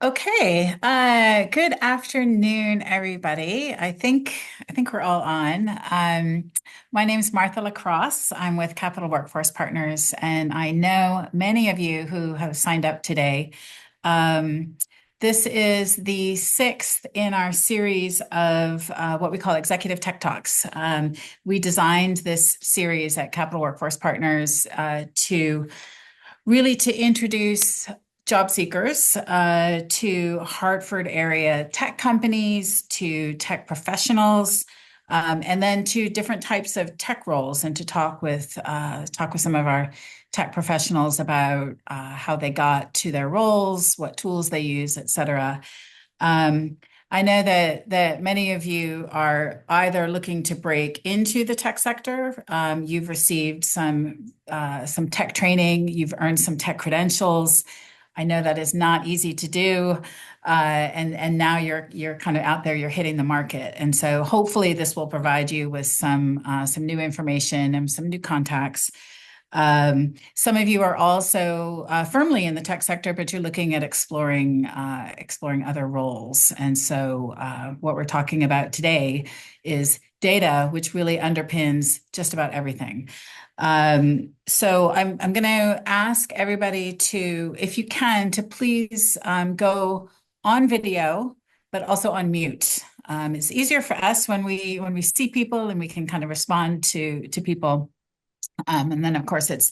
Okay. Good afternoon, everybody. I think we're all on. My name is Martha Lacrosse. I'm with Capital Workforce Partners, and I know many of you who have signed up today. Um, this is the sixth in our series of what we call Executive Tech Talks. We designed this series at Capital Workforce Partners to introduce job seekers to Hartford area tech companies, to tech professionals, and then to different types of tech roles, and to talk with some of our tech professionals about how they got to their roles, what tools they use, et cetera. Um, I know that many of you are either looking to break into the tech sector. You've received some tech training. You've earned some tech credentials. I know that is not easy to do, and now you're kind of out there. You're hitting the market, and so hopefully this will provide you with some new information and some new contacts. Some of you are also firmly in the tech sector, but you're looking at exploring other roles. And so, what we're talking about today is data, which really underpins just about everything. So, I'm going to ask everybody to, if you can, to please go on video, but also on mute. It's easier for us when we see people and we can kind of respond to people. And then, of course, it's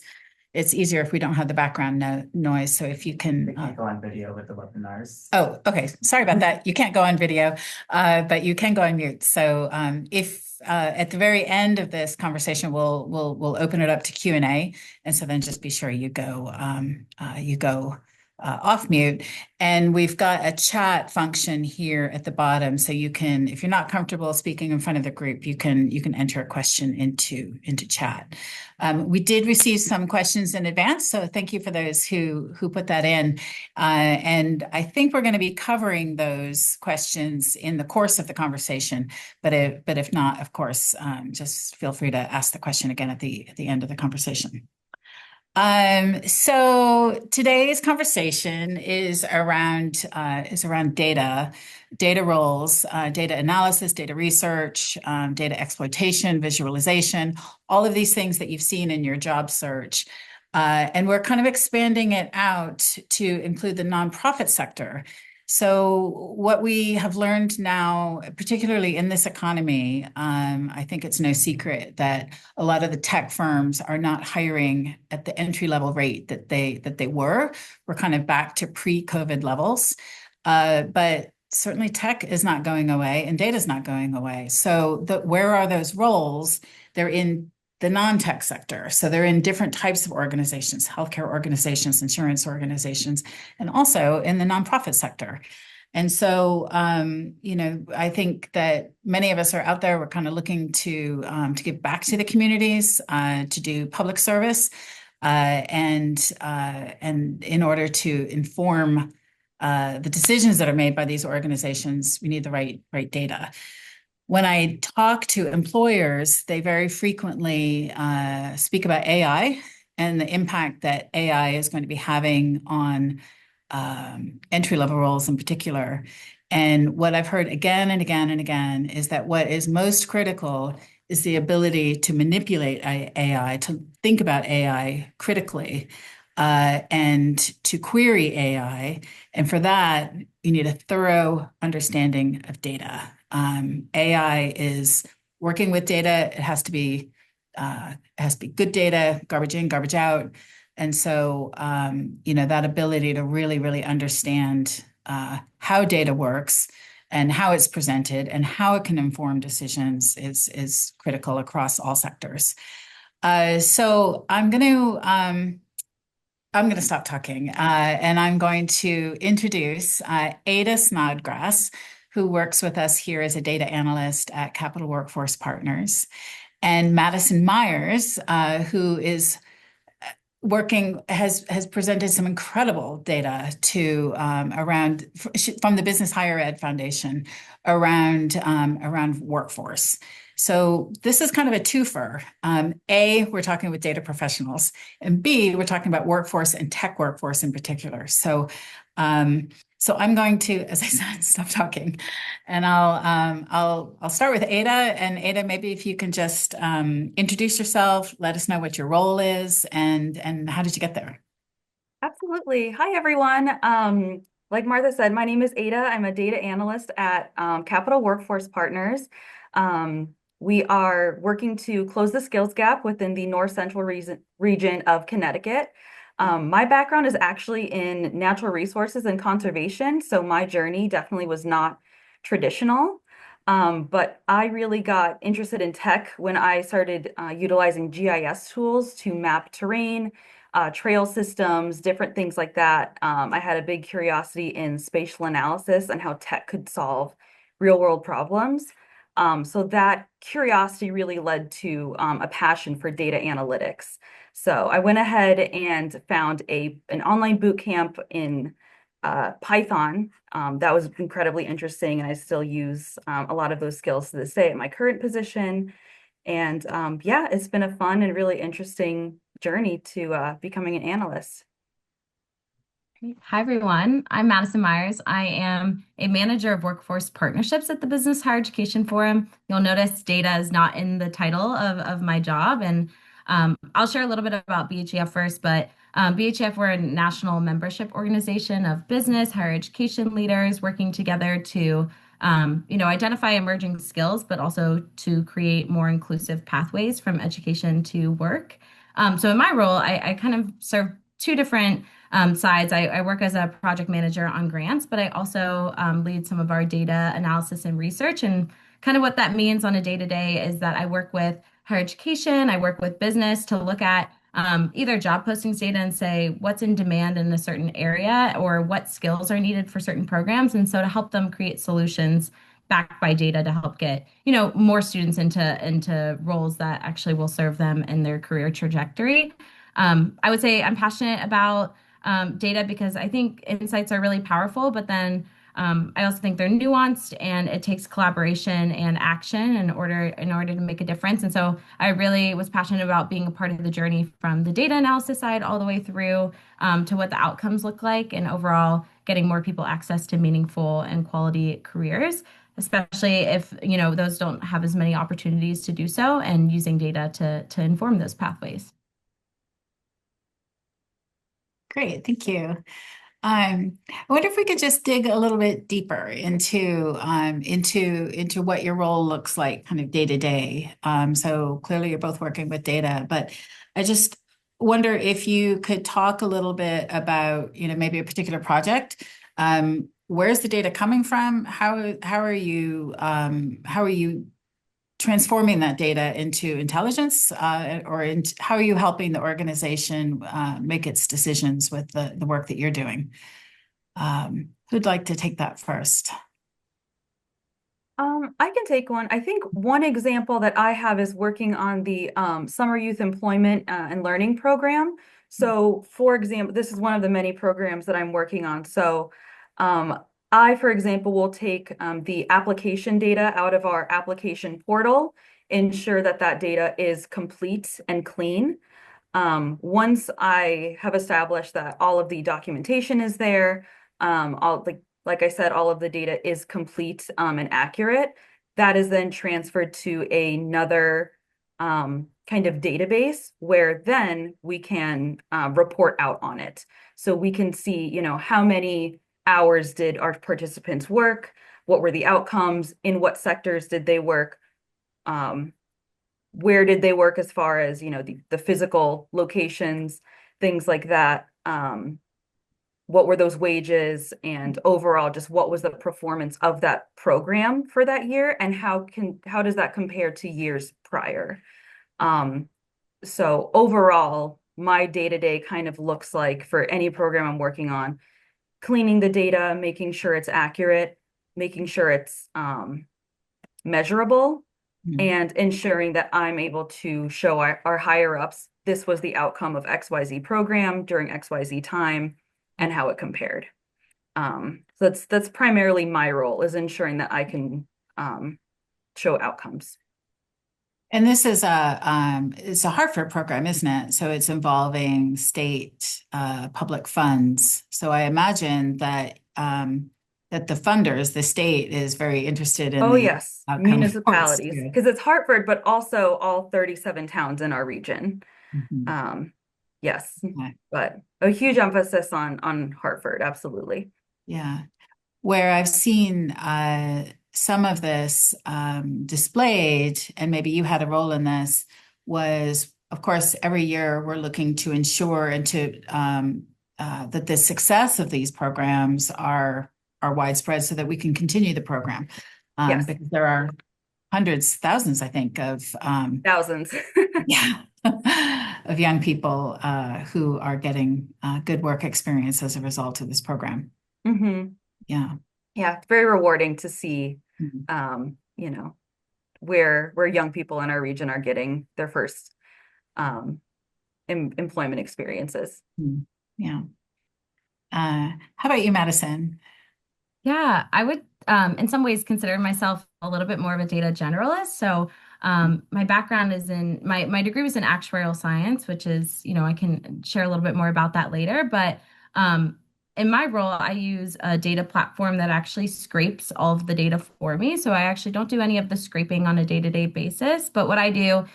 easier if we don't have the background noise. So if you can, We can't go on video with the webinars. oh, okay. Sorry about that. You can't go on video, but you can go on mute. So if at the very end of this conversation, we'll open it up to Q&A, and so then just be sure you go off mute. And we've got a chat function here at the bottom, so you can, if you're not comfortable speaking in front of the group, you can enter a question into chat. We did receive some questions in advance, so thank you for those who put that in. And I think we're going to be covering those questions in the course of the conversation. But if not, of course, just feel free to ask the question again at the end of the conversation. So today's conversation is around data roles, data analysis, data research, data exploitation, visualization, all of these things that you've seen in your job search. And we're kind of expanding it out to include the nonprofit sector. So what we have learned now, particularly in this economy, I think it's no secret that a lot of the tech firms are not hiring at the entry level rate that they were. We're kind of back to pre-COVID levels, but certainly tech is not going away and data is not going away. So where are those roles? They're in the non-tech sector. So they're in different types of organizations, healthcare organizations, insurance organizations, and also in the nonprofit sector. And so, I think that many of us are out there. We're kind of looking to give back to the communities, to do public service, and in order to inform the decisions that are made by these organizations, we need the right data. When I talk to employers, they very frequently speak about AI and the impact that AI is going to be having on entry-level roles in particular. And what I've heard again and again and again is that what is most critical is the ability to manipulate AI, to think about AI critically, and to query AI. And for that, you need a thorough understanding of data. AI is working with data. It has to be good data, garbage in, garbage out. And so, that ability to really understand how data works and how it's presented and how it can inform decisions is critical across all sectors. So I'm going to stop talking, and I'm going to introduce Ada Snodgrass, who works with us here as a data analyst at Capital Workforce Partners, and Madison Myers, who is has presented some incredible data to around from the Business Higher Ed Foundation around workforce. So this is kind of a twofer. A, we're talking with data professionals, and B, we're talking about workforce and tech workforce in particular. So So I'm going to, as I said, stop talking, and I'll start with Ada. And Ada, maybe if you can just introduce yourself, let us know what your role is, and how did you get there? Absolutely. Hi, everyone. Like Martha said, my name is Ada. I'm a data analyst at Capital Workforce Partners. We are working to close the skills gap within the North Central region of Connecticut. My background is actually in natural resources and conservation, so my journey definitely was not traditional. But I really got interested in tech when I started utilizing GIS tools to map terrain, trail systems, different things like that. I had a big curiosity in spatial analysis and how tech could solve real world problems. So that curiosity really led to a passion for data analytics. So I went ahead and found an online boot camp in Python. That was incredibly interesting, and I still use a lot of those skills to this day at my current position. And yeah, it's been a fun and really interesting journey to becoming an analyst. Great. Hi, everyone. I'm Madison Myers. I am a manager of workforce partnerships at the Business Higher Education Forum. You'll notice data is not in the title of my job. And I'll share a little bit about BHEF first, but BHEF, we're a national membership organization of business, higher education leaders working together to identify emerging skills, but also to create more inclusive pathways from education to work. So in my role, I kind of serve two different sides. I work as a project manager on grants, but I also lead some of our data analysis and research. And kind of what that means on a day to day is that I work with higher education, I work with business to look at either job postings data and say what's in demand in a certain area or what skills are needed for certain programs. And so to help them create solutions backed by data to help get, more students into roles that actually will serve them in their career trajectory. I would say I'm passionate about data because I think insights are really powerful, but then I also think they're nuanced and it takes collaboration and action in order to make a difference. And so I really was passionate about being a part of the journey from the data analysis side all the way through to what the outcomes look like and overall getting more people access to meaningful and quality careers, especially if those don't have as many opportunities to do so, and using data to inform those pathways. Great, thank you. I wonder if we could just dig a little bit deeper into what your role looks like, kind of day to day. So clearly, you're both working with data, but I just wonder if you could talk a little bit about, maybe a particular project. Where's the data coming from? How are you transforming that data into intelligence, how are you helping the organization make its decisions with the work that you're doing? Who'd like to take that first? I can take one. I think one example that I have is working on the Summer Youth Employment and Learning Program. So, for example, this is one of the many programs that I'm working on. So, I, for example, will take the application data out of our application portal, ensure that that data is complete and clean. Once I have established that all of the documentation is there, all like I said, all of the data is complete and accurate, that is then transferred to another kind of database where then we can report out on it. So we can see, how many hours did our participants work? What were the outcomes? In what sectors did they work? Where did they work as far as, the physical locations, things like that. What were those wages, and overall just what was the performance of that program for that year, and how does that compare to years prior? So overall, my day-to-day kind of looks like, for any program I'm working on, cleaning the data, making sure it's accurate, making sure it's measurable, and ensuring that I'm able to show our higher ups, this was the outcome of XYZ program during XYZ time and how it compared. So that's primarily my role, is ensuring that I can show outcomes. And this is it's a Hartford program, isn't it? So it's involving state public funds. So I imagine that that the funders, the state, is very interested in Oh, the yes, outcome reports municipalities, too. because it's Hartford, but also all 37 towns in our region. Mhm. Yes, Okay. but a huge emphasis on Hartford, absolutely. Yeah. Where I've seen some of this displayed, and maybe you had a role in this, was, of course, every year we're looking to ensure and to that the success of these programs are widespread so that we can continue the program. Yes, Because there are hundreds, thousands, I think, of thousands. yeah, of young people who are getting good work experience as a result of this program. hmm Yeah. Yeah, it's very rewarding to see, Mhm. you know, where young people in our region are getting their first employment experiences. Mhm. Yeah. How about you, Madison? Yeah, I would in some ways consider myself a little bit more of a data generalist. So my background is in my degree was in actuarial science, which is, I can share a little bit more about that later. But um, in my role, I use a data platform that actually scrapes all of the data for me. So I actually don't do any of the scraping on a day-to-day basis. But what I do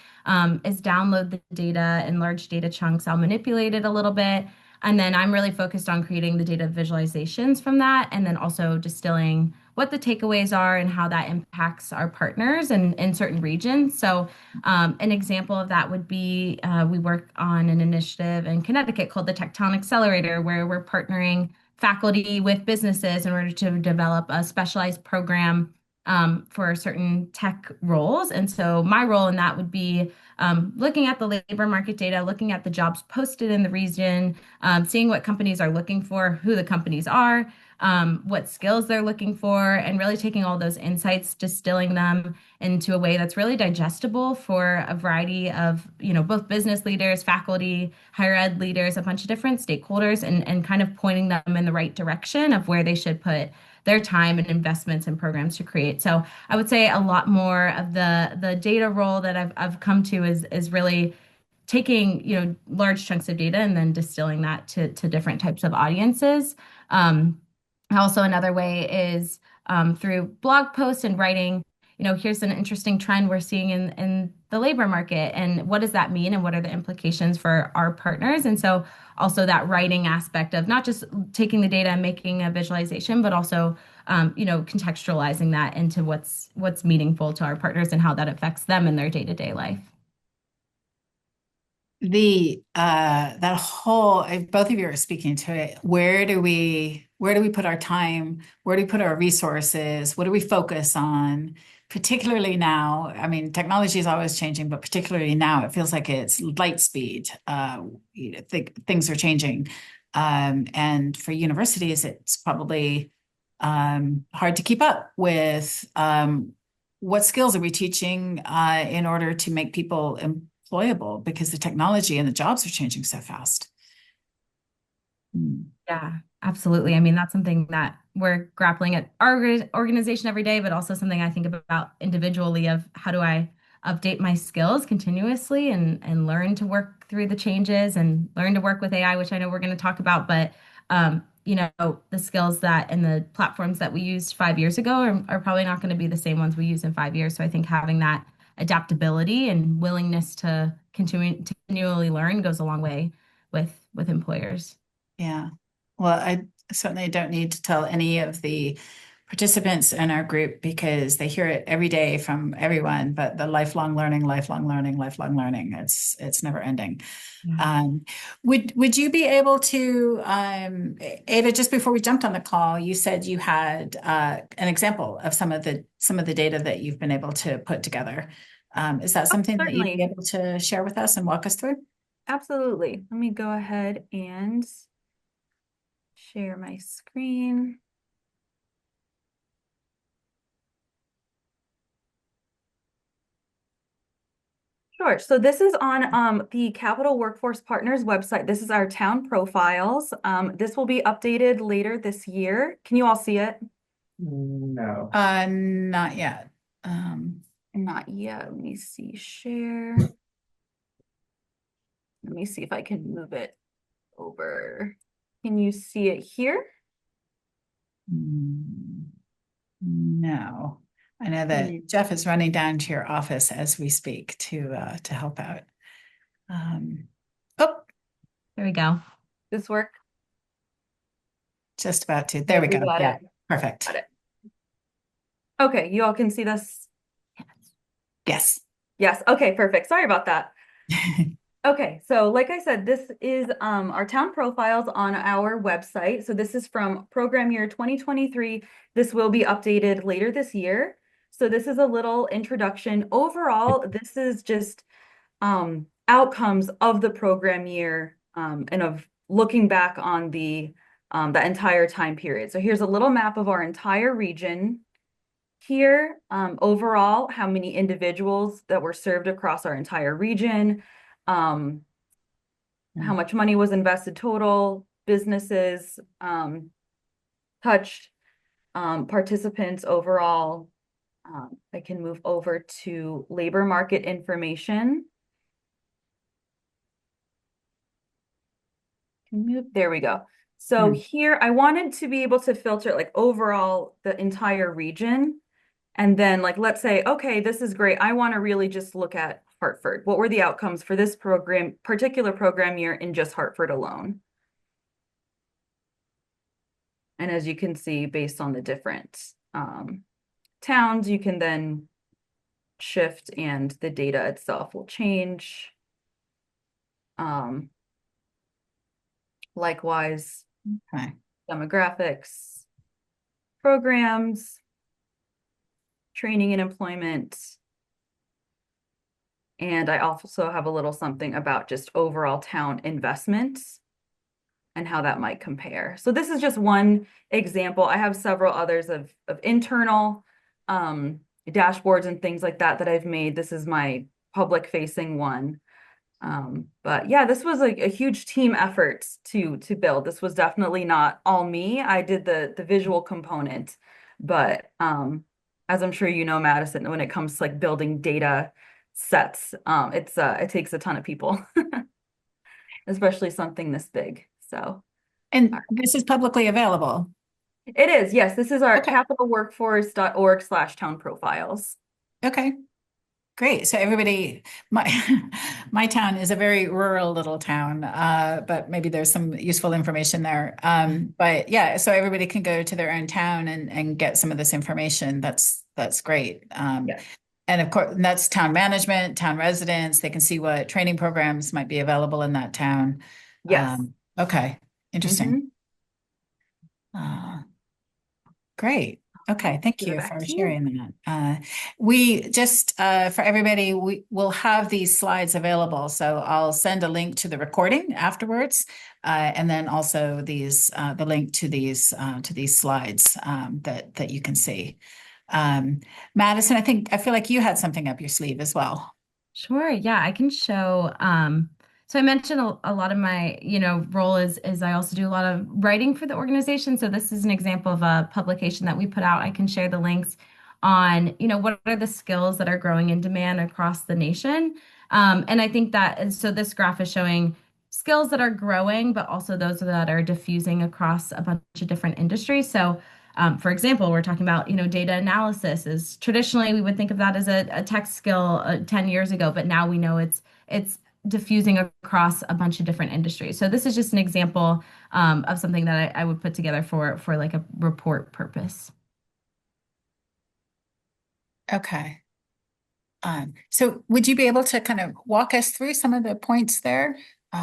is download the data in large data chunks. I'll manipulate it a little bit. And then I'm really focused on creating the data visualizations from that, and then also distilling what the takeaways are and how that impacts our partners in certain regions. So, an example of that would be we work on an initiative in Connecticut called the Tecton Accelerator, where we're partnering faculty with businesses in order to develop a specialized program for certain tech roles. And so, my role in that would be looking at the labor market data, looking at the jobs posted in the region, seeing what companies are looking for, who the companies are, what skills they're looking for, and really taking all those insights, distilling them into a way that's really digestible for a variety of, both business leaders, faculty, higher ed leaders, a bunch of different stakeholders, and kind of pointing them in the right direction of where they should put their time and investments and programs to create. So I would say a lot more of the data role that I've come to is really taking large chunks of data and then distilling that to different types of audiences. Also another way is through blog posts and writing. Here's an interesting trend we're seeing in the labor market, and what does that mean, and what are the implications for our partners? And so also that writing aspect of not just taking the data and making a visualization, but also contextualizing that into what's meaningful to our partners and how that affects them in their day-to-day life. The that whole both of you are speaking to it. Where do we put our time? Where do we put our resources? What do we focus on? Particularly now, I mean, technology is always changing, but particularly now, it feels like it's light speed. Things are changing, and for universities, it's probably hard to keep up with. What skills are we teaching in order to make people employable because the technology and the jobs are changing so fast? Mm. Yeah, absolutely. I mean, that's something that we're grappling at our organization every day, but also something I think about individually of how do I update my skills continuously and learn to work through the changes and learn to work with AI, which I know we're going to talk about, but the skills that and the platforms that we used 5 years ago are probably not going to be the same ones we use in 5 years. So I think having that adaptability and willingness to continually learn goes a long way with employers. Yeah. Well, I certainly don't need to tell any of the participants in our group because they hear it every day from everyone, but the lifelong learning, lifelong learning, lifelong learning, it's never ending. Yeah. Would you be able to, Ada, just before we jumped on the call, you said you had an example of some of the data that you've been able to put together. Is that something that you'd be Certainly. able to share with us and walk us through? Absolutely. Let me go ahead and share my screen. Sure. So this is on the Capital Workforce Partners website. This is our town profiles. This will be updated later this year. Can you all see it? No. Not yet. Not yet. Let me see. Share. Let me see if I can move it over. Can you see it here? Mm, No. I know that Hmm. Jeff is running down to your office as we speak to help out. Oh, There we go. This work? just about to. There Okay, we we go. got Yeah, it. perfect. Got it. Okay, you all can see this? Yes. Yes. Okay, perfect. Sorry about that. Okay, so like I said, this is our town profiles on our website. So this is from program year 2023. This will be updated later this year. So this is a little introduction. Overall, this is just outcomes of the program year and of looking back on the entire time period. So here's a little map of our entire region. Here, overall, how many individuals that were served across our entire region, how much money was invested total, businesses touched, participants overall. I can move over to labor market information. There we go. So Mm. here I wanted to be able to filter like overall the entire region. And then like, let's say, okay, this is great. I want to really just look at Hartford. What were the outcomes for this particular program year in just Hartford alone? And as you can see, based on the different towns, you can then shift and the data itself will change. Likewise, Okay. demographics, programs, training and employment. And I also have a little something about just overall town investments and how that might compare. So this is just one example. I have several others of internal dashboards and things like that that I've made. This is my public facing one. But yeah, this was a huge team effort to build. This was definitely not all me. I did the visual component, but as I'm sure you know, Madison, when it comes to like building data sets, it takes a ton of people, especially something this big. So And this is publicly available. it is, yes, this is our Okay. capitalworkforce.org/town profiles. Okay. Great. So everybody, my my town is a very rural little town, but maybe there's some useful information there. But yeah, so everybody can go to their own town and get some of this information. That's great. Yes. And of course, and that's town management, town residents. They can see what training programs might be available in that town. Yes. Okay, interesting. Mhm. Uh, Great. Okay, thank Give it you back for to you. sharing that. We just, for everybody, we will have these slides available. So I'll send a link to the recording afterwards, and then also the link to these slides that you can see. Madison, I feel like you had something up your sleeve as well. Sure. Yeah, I can show. So I mentioned a lot of my, role is I also do a lot of writing for the organization. So this is an example of a publication that we put out. I can share the links on, what are the skills that are growing in demand across the nation. And I think that, and so this graph is showing skills that are growing, but also those that are diffusing across a bunch of different industries. So for example, we're talking about, data analysis is traditionally we would think of that as a tech skill 10 years ago, but now we know it's diffusing across a bunch of different industries. So this is just an example of something that I would put together for like a report purpose. Okay. So would you be able to kind of walk us through some of the points there?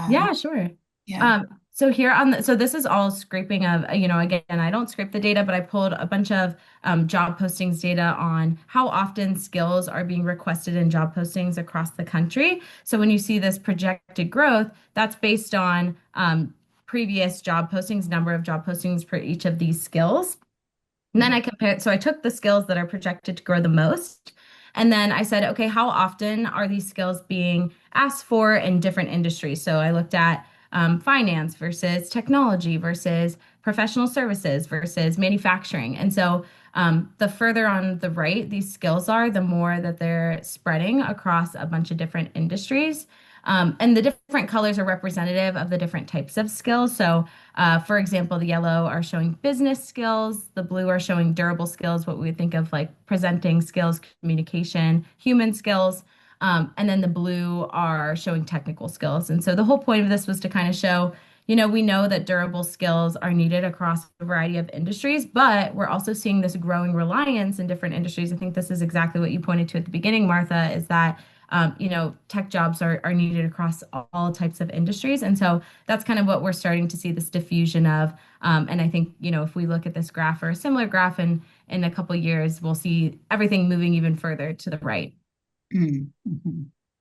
Yeah, sure. Yeah. So here so this is all scraping of, again, I don't scrape the data, but I pulled a bunch of job postings data on how often skills are being requested in job postings across the country. So when you see this projected growth, that's based on previous job postings, number of job postings for each of these skills. And then I compared, so I took the skills that are projected to grow the most. And then I said, okay, how often are these skills being asked for in different industries? So I looked at finance versus technology versus professional services versus manufacturing. And so the further on the right these skills are, the more that they're spreading across a bunch of different industries. And the different colors are representative of the different types of skills. So, for example, the yellow are showing business skills, the blue are showing durable skills, what we would think of like presenting skills, communication, human skills. And then the blue are showing technical skills. And so the whole point of this was to kind of show, we know that durable skills are needed across a variety of industries, but we're also seeing this growing reliance in different industries. I think this is exactly what you pointed to at the beginning, Martha, is that tech jobs are needed across all types of industries. And so that's kind of what we're starting to see this diffusion of. And I think, if we look at this graph or a similar graph in a couple years, we'll see everything moving even further to the right. Mhm.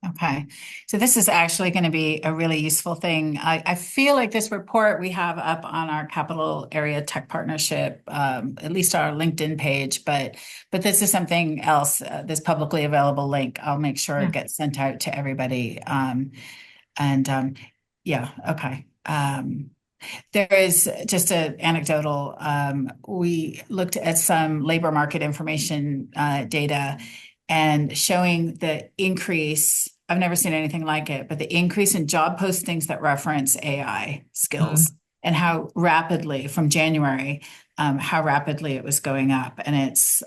Okay. So this is actually going to be a really useful thing. I feel like this report we have up on our Capital Area Tech Partnership, at least our LinkedIn page, but this is something else, this publicly available link. I'll make sure Yeah. it gets sent out to everybody. And yeah, okay. There is just an anecdotal. We looked at some labor market information data and showing the increase. I've never seen anything like it, but the increase in job postings that reference AI skills Mm. and how rapidly from January, how rapidly it was going up. And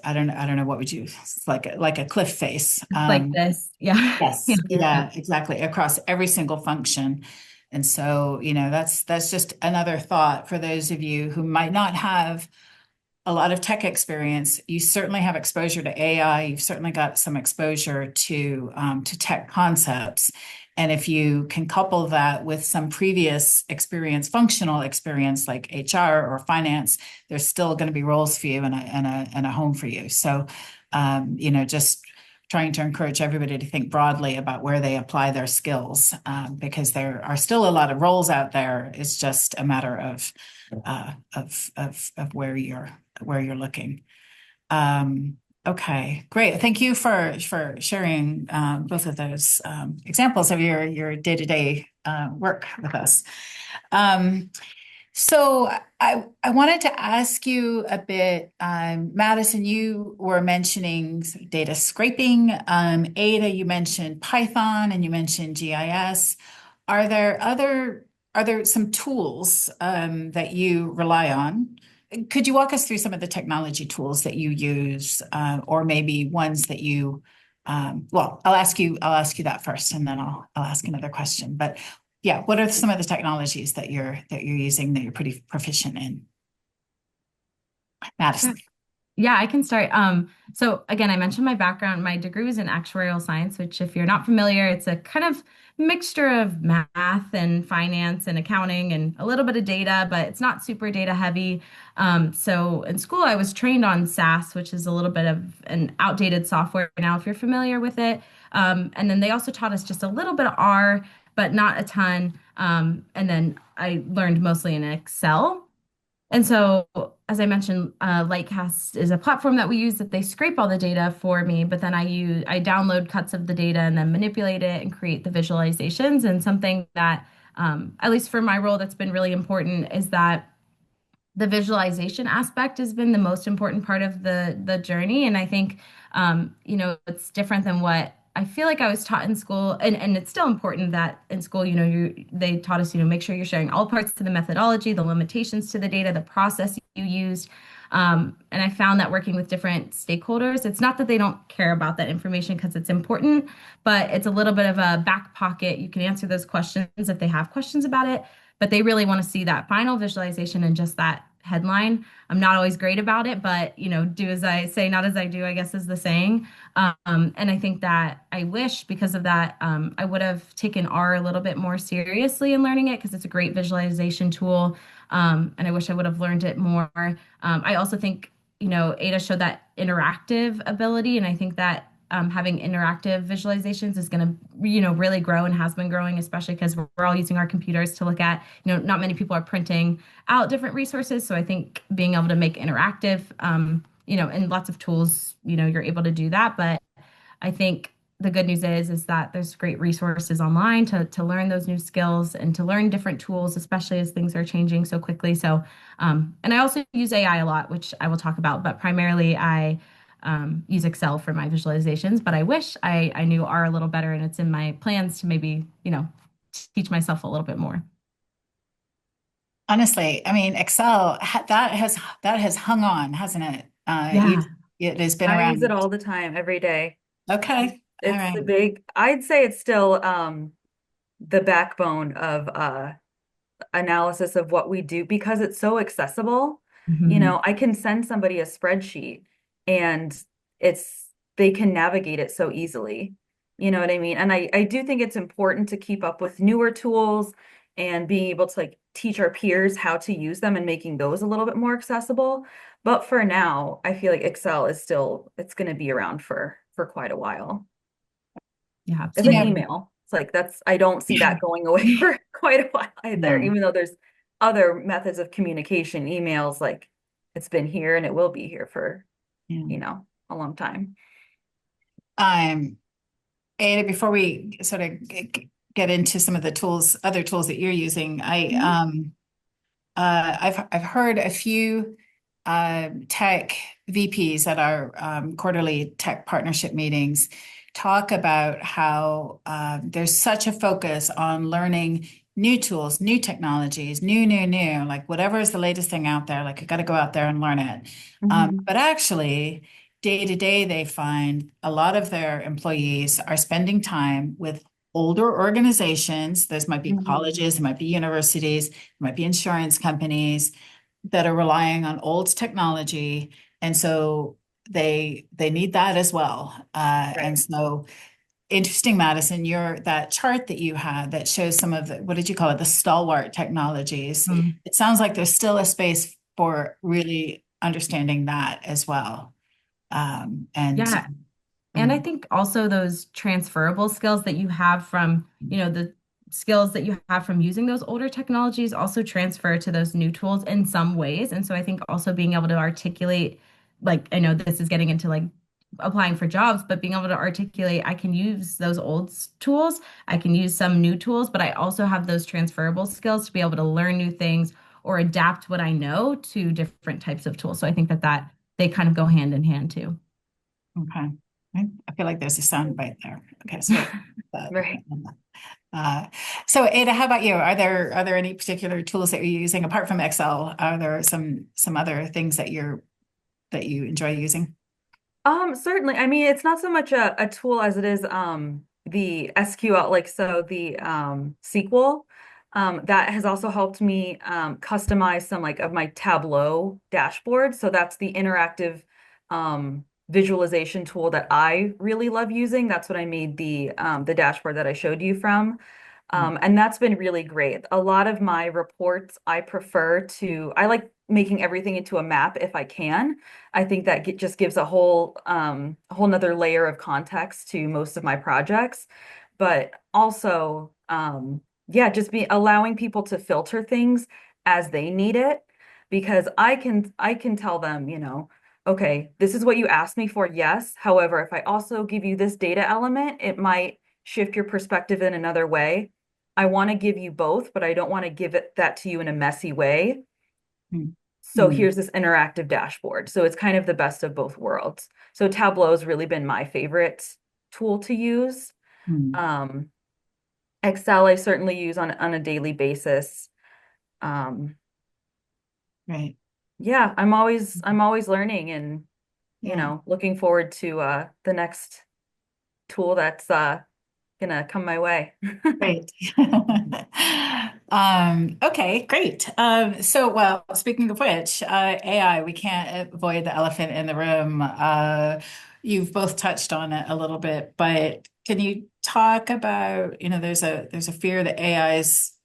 I don't know what would you, it's like a cliff face. Like this. Yeah. Yes, Yeah. yeah, exactly, across every single function. And so, that's just another thought for those of you who might not have a lot of tech experience. You certainly have exposure to AI. You've certainly got some exposure to tech concepts. And if you can couple that with some previous experience, functional experience like HR or finance, there's still going to be roles for you and a home for you. So, just trying to encourage everybody to think broadly about where they apply their skills, because there are still a lot of roles out there. It's just a matter of where you're looking. Okay, great. Thank you for sharing both of those examples of your day-to-day work with us. Um, so I wanted to ask you a bit, Madison, you were mentioning data scraping. Ada, you mentioned Python and you mentioned GIS. Are there some tools that you rely on? Could you walk us through some of the technology tools that you use, or maybe ones that well, I'll ask you that first, and then I'll ask another question. But yeah, what are some of the technologies that you're using that you're pretty proficient in? Madison. Yeah, I can start. So again, I mentioned my background. My degree was in actuarial science, which if you're not familiar, it's a kind of mixture of math and finance and accounting and a little bit of data, but it's not super data heavy. So in school, I was trained on SAS, which is a little bit of an outdated software now, if you're familiar with it. And then they also taught us just a little bit of R, but not a ton. And then I learned mostly in Excel. And so, as I mentioned, Lightcast is a platform that we use that they scrape all the data for me, but then I download cuts of the data and then manipulate it and create the visualizations. And something that, at least for my role, that's been really important is that the visualization aspect has been the most important part of the journey. And I think, it's different than what I feel like I was taught in school. And it's still important that in school, they taught us, make sure you're sharing all parts to the methodology, the limitations to the data, the process you used. And I found that working with different stakeholders, it's not that they don't care about that information because it's important, but it's a little bit of a back pocket. You can answer those questions if they have questions about it, but they really want to see that final visualization and just that headline. I'm not always great about it, but do as I say, not as I do, I guess is the saying. And I think that I wish because of that, I would have taken R a little bit more seriously in learning it because it's a great visualization tool. And I wish I would have learned it more. I also think, Ada showed that interactive ability, and I think that having interactive visualizations is going to, really grow and has been growing, especially because we're all using our computers to look at, not many people are printing out different resources. So I think being able to make interactive, and lots of tools, you're able to do that. But I think the good news is that there's great resources online to learn those new skills and to learn different tools, especially as things are changing so quickly. So, and I also use AI a lot, which I will talk about, but primarily use Excel for my visualizations, but I wish I knew R a little better, and it's in my plans to maybe, teach myself a little bit more. Honestly, I mean, Excel that has hung on, hasn't it? Yeah. It has been I use it around. all the time, every day. Okay. All It's right. the big, I'd say it's still the backbone of analysis of what we do because it's so accessible. Mhm. I can send somebody a spreadsheet and it's they can navigate it so easily. You know what I mean? And I do think it's important to keep up with newer tools and being able to like teach our peers how to use them and making those a little bit more accessible. But for now, I feel like Excel is still it's going to be around for quite a while. Yeah, It's like absolutely. email. It's like I don't see that going away for quite a while either, No. even though there's other methods of communication, emails, like it's been here and it will be here for, Yeah. a long time. Um, Ada, before we sort of get into some of the other tools that you're using, Mhm. I've heard a few tech VPs at our quarterly tech partnership meetings talk about how there's such a focus on learning new tools, new technologies, new, like whatever is the latest thing out there, like you got to go out there and learn it. Mhm. But actually, day to day, they find a lot of their employees are spending time with older organizations. Those might be Mhm. colleges, there might be universities, there might be insurance companies that are relying on old technology, and so they need that as well. And Right. so interesting, Madison, your that chart that you had that shows some of the, what did you call it, the stalwart technologies. Mm. It sounds like there's still a space for really understanding that as well. And Yeah. And I mm, think also those transferable skills that you have from, the skills that you have from using those older technologies also transfer to those new tools in some ways. And so I think also being able to articulate, like, I know this is getting into like applying for jobs, but being able to articulate, I can use those tools, I can use some new tools, but I also have those transferable skills to be able to learn new things or adapt what I know to different types of tools. So I think that they kind of go hand in hand too. okay. I feel like there's a sound bite there. Okay, so that. Right. Uh, so Ada, how about you? Are there any particular tools that you're using apart from Excel? Are there some other things that you enjoy using? Certainly. I mean, it's not so much a tool as it is the SQL, like so the SQL. That has also helped me customize some like of my Tableau dashboard. So that's the interactive visualization tool that I really love using. That's what I made the dashboard that I showed you from. And that's been really great. A lot of my reports, I like making everything into a map if I can. I think that just gives a whole nother layer of context to most of my projects. But also, yeah, just be allowing people to filter things as they need it, because I can tell them, okay, this is what you asked me for, yes. However, if I also give you this data element, it might shift your perspective in another way. I want to give you both, but I don't want to give that to you in a messy way. Mm, So mm, here's this interactive dashboard. So it's kind of the best of both worlds. So Tableau has really been my favorite tool to use. mm. Um, Excel I certainly use on a daily basis. Um, Right. yeah, I'm always learning and Yeah. looking forward to the next tool that's gonna come my way. Great. Okay, great. Well, speaking of which, AI, we can't avoid the elephant in the room. You've both touched on it a little bit, but can you talk about, there's a fear that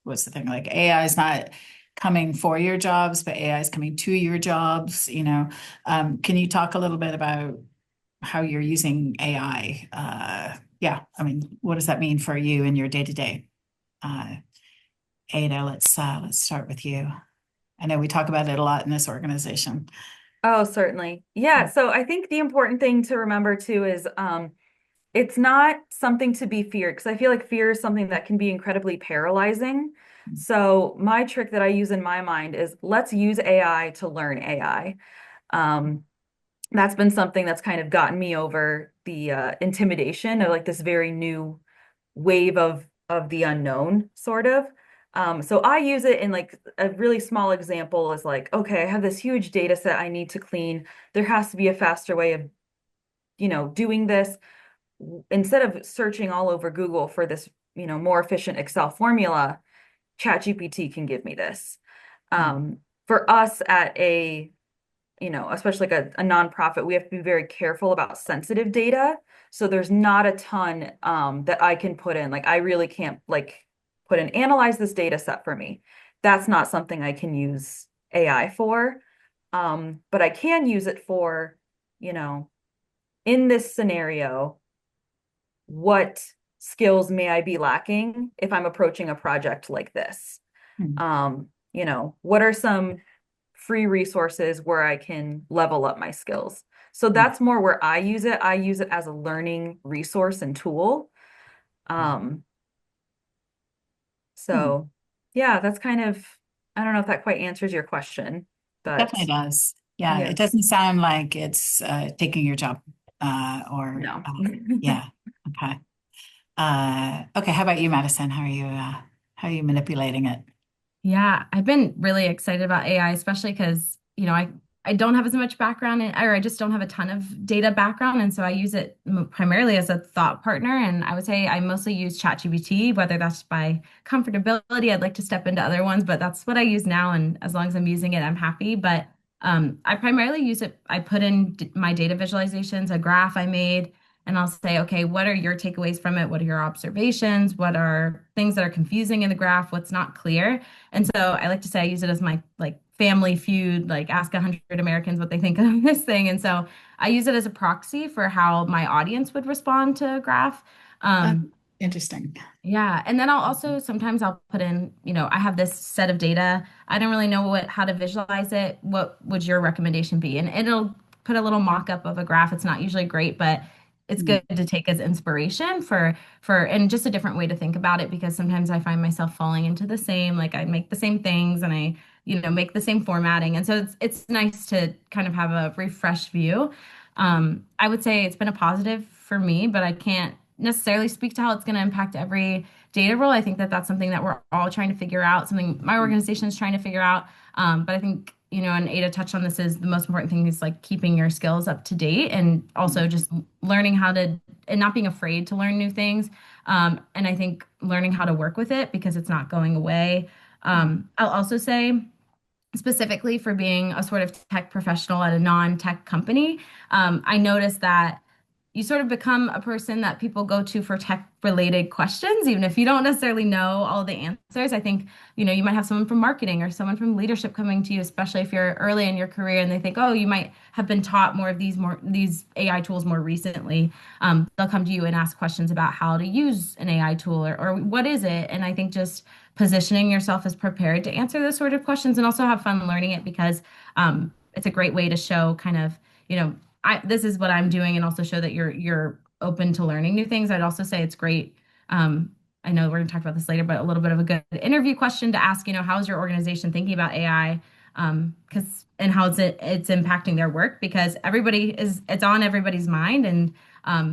what's the thing, like AI is not coming for your jobs, but AI is coming to your jobs, can you talk a little bit about how you're using AI? Yeah, I mean, what does that mean for you in your day to day? Ada, let's start with you. I know we talk about it a lot in this organization. Oh, certainly. Yeah. So I think the important thing to remember too is it's not something to be feared because I feel like fear is something that can be incredibly paralyzing. So my trick that I use in my mind is let's use AI to learn AI. Um, that's been something that's kind of gotten me over the intimidation of like this very new wave of the unknown, sort of. So I use it in like a really small example is like, okay, I have this huge data set I need to clean. There has to be a faster way of, doing this. Instead of searching all over Google for this, more efficient Excel formula, ChatGPT can give me this. Mm. For us at especially like a nonprofit, we have to be very careful about sensitive data. So there's not a ton that I can put in. Like I really can't like put in analyze this data set for me. That's not something I can use AI for. But I can use it for, you know, in this scenario, what skills may I be lacking if I'm approaching a project like this? Mm. What are some free resources where I can level up my skills? So Mm. that's more where I use it. I use it as a learning resource and tool. Um, Mm. so yeah, that's kind of, I don't know if that quite answers your question, It but definitely does. Yeah, yeah, it doesn't sound like it's taking your job or no. yeah. Okay. Okay, how about you, Madison? How are you manipulating it? Yeah, I've been really excited about AI, especially because, I don't have as much background or I just don't have a ton of data background. And so I use it primarily as a thought partner. And I would say I mostly use ChatGPT, whether that's by comfortability. I'd like to step into other ones, but that's what I use now. And as long as I'm using it, I'm happy. But I primarily use it. I put in my data visualizations, a graph I made, and I'll say, okay, what are your takeaways from it? What are your observations? What are things that are confusing in the graph? What's not clear? And so I like to say I use it as my like family feud, like ask 100 Americans what they think of this thing. And so I use it as a proxy for how my audience would respond to a graph. Uh, Um, Interesting. yeah, and then I'll also sometimes I'll put in, I have this set of data. I don't really know how to visualize it. What would your recommendation be? And it'll put a little mock-up of a graph. It's not usually great, but it's Mm. good to take as inspiration for and just a different way to think about it because sometimes I find myself falling into the same, like I make the same things and I, make the same formatting. And so it's nice to kind of have a refreshed view. I would say it's been a positive for me, but I can't necessarily speak to how it's going to impact every data role. I think that that's something that we're all trying to figure out, something my organization is trying to figure out. But I think, and Ada touched on this, is the most important thing is like keeping your skills up to date and also just learning how to, and not being afraid to learn new things. And I think learning how to work with it because it's not going away. I'll also say, specifically for being a sort of tech professional at a non-tech company, I noticed that you sort of become a person that people go to for tech related questions, even if you don't necessarily know all the answers. I think, you might have someone from marketing or someone from leadership coming to you, especially if you're early in your career and they think, oh, you might have been taught more of these AI tools more recently. They'll come to you and ask questions about how to use an AI tool or what is it. And I think just positioning yourself as prepared to answer those sort of questions and also have fun learning it because it's a great way to show kind of, this is what I'm doing and also show that you're open to learning new things. I'd also say it's great. I know we're going to talk about this later, but a little bit of a good interview question to ask, how's your organization thinking about AI? Because and how it's impacting their work because it's on everybody's mind and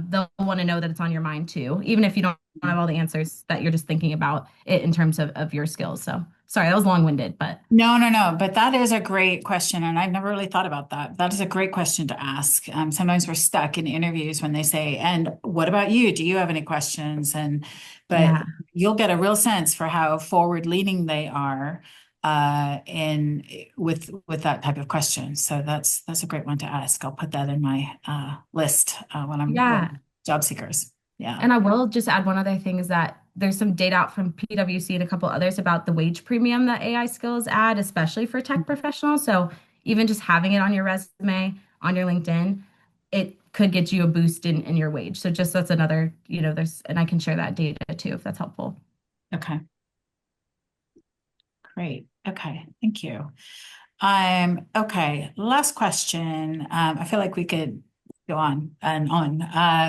they'll want to know that it's on your mind too, even if you don't have all the answers that you're just thinking about it in terms of your skills. So sorry, that was long-winded, but No, no, no. But that is a great question. And I've never really thought about that. That is a great question to ask. Sometimes we're stuck in interviews when they say, and what about you? Do you have any questions? But yeah. you'll get a real sense for how forward leaning they are in with that type of question. So that's a great one to ask. I'll put that in my list when I'm with Yeah. job seekers. Yeah. And I will just add one other thing is that there's some data out from PwC and a couple others about the wage premium that AI skills add, especially for tech professionals. So even just having it on your resume, on your LinkedIn, it could get you a boost in your wage. So just that's another, and I can share that data too, if that's helpful. Okay. Great. Okay. Thank you. Okay. Last question. I feel like we could go on and on,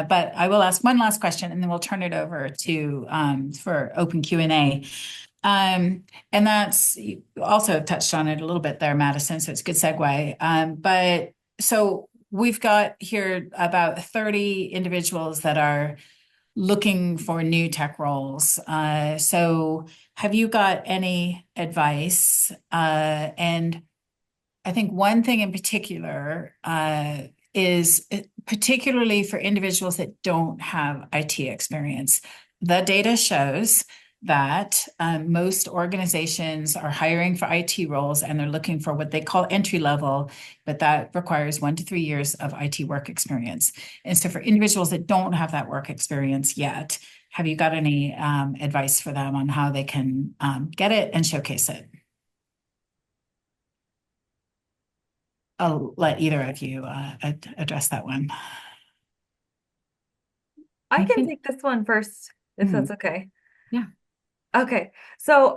but I will ask one last question and then we'll turn it over to for open Q&A. And that's you also touched on it a little bit there, Madison. So it's a good segue. But so we've got here about 30 individuals that are looking for new tech roles. So have you got any advice? And I think one thing in particular is particularly for individuals that don't have IT experience. The data shows that most organizations are hiring for IT roles and they're looking for what they call entry level, but that requires 1 to 3 years of IT work experience. And so for individuals that don't have that work experience yet, have you got any advice for them on how they can get it and showcase it? I'll let either of you address that one. I I can can, take this one first, if that's okay. yeah. Okay. So,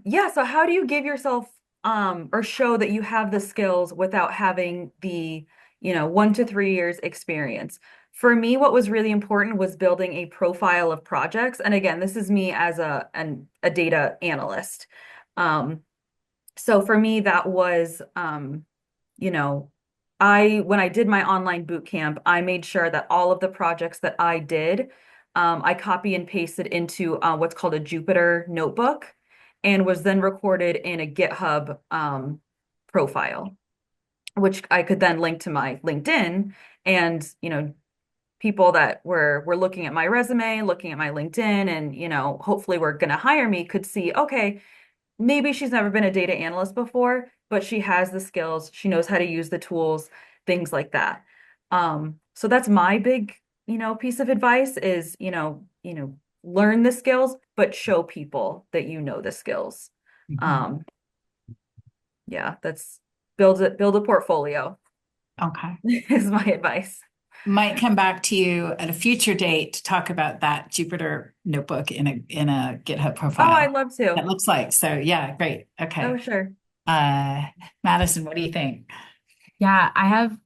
yeah, so how do you give yourself or show that you have the skills without having the, 1 to 3 years experience? For me, what was really important was building a profile of projects. And again, this is me as a data analyst. Um, so for me, that was you know, when I did my online boot camp, I made sure that all of the projects that I did, I copy and pasted into what's called a Jupyter notebook and was then recorded in a GitHub profile, which I could then link to my LinkedIn. And, people that were looking at my resume, looking at my LinkedIn, and, hopefully were going to hire me could see, okay, maybe she's never been a data analyst before, but she has the skills. She knows how to use the tools, things like that. So that's my big, piece of advice is, learn the skills, but show people that you know the skills. Mhm. Um, yeah, that's build a portfolio Okay. is my advice. Might come back to you at a future date to talk about that Jupyter notebook in a GitHub Oh, I'd profile. love That to. looks like. So yeah, great. Oh, Okay. sure. Uh, Madison, what do you think? Yeah, I have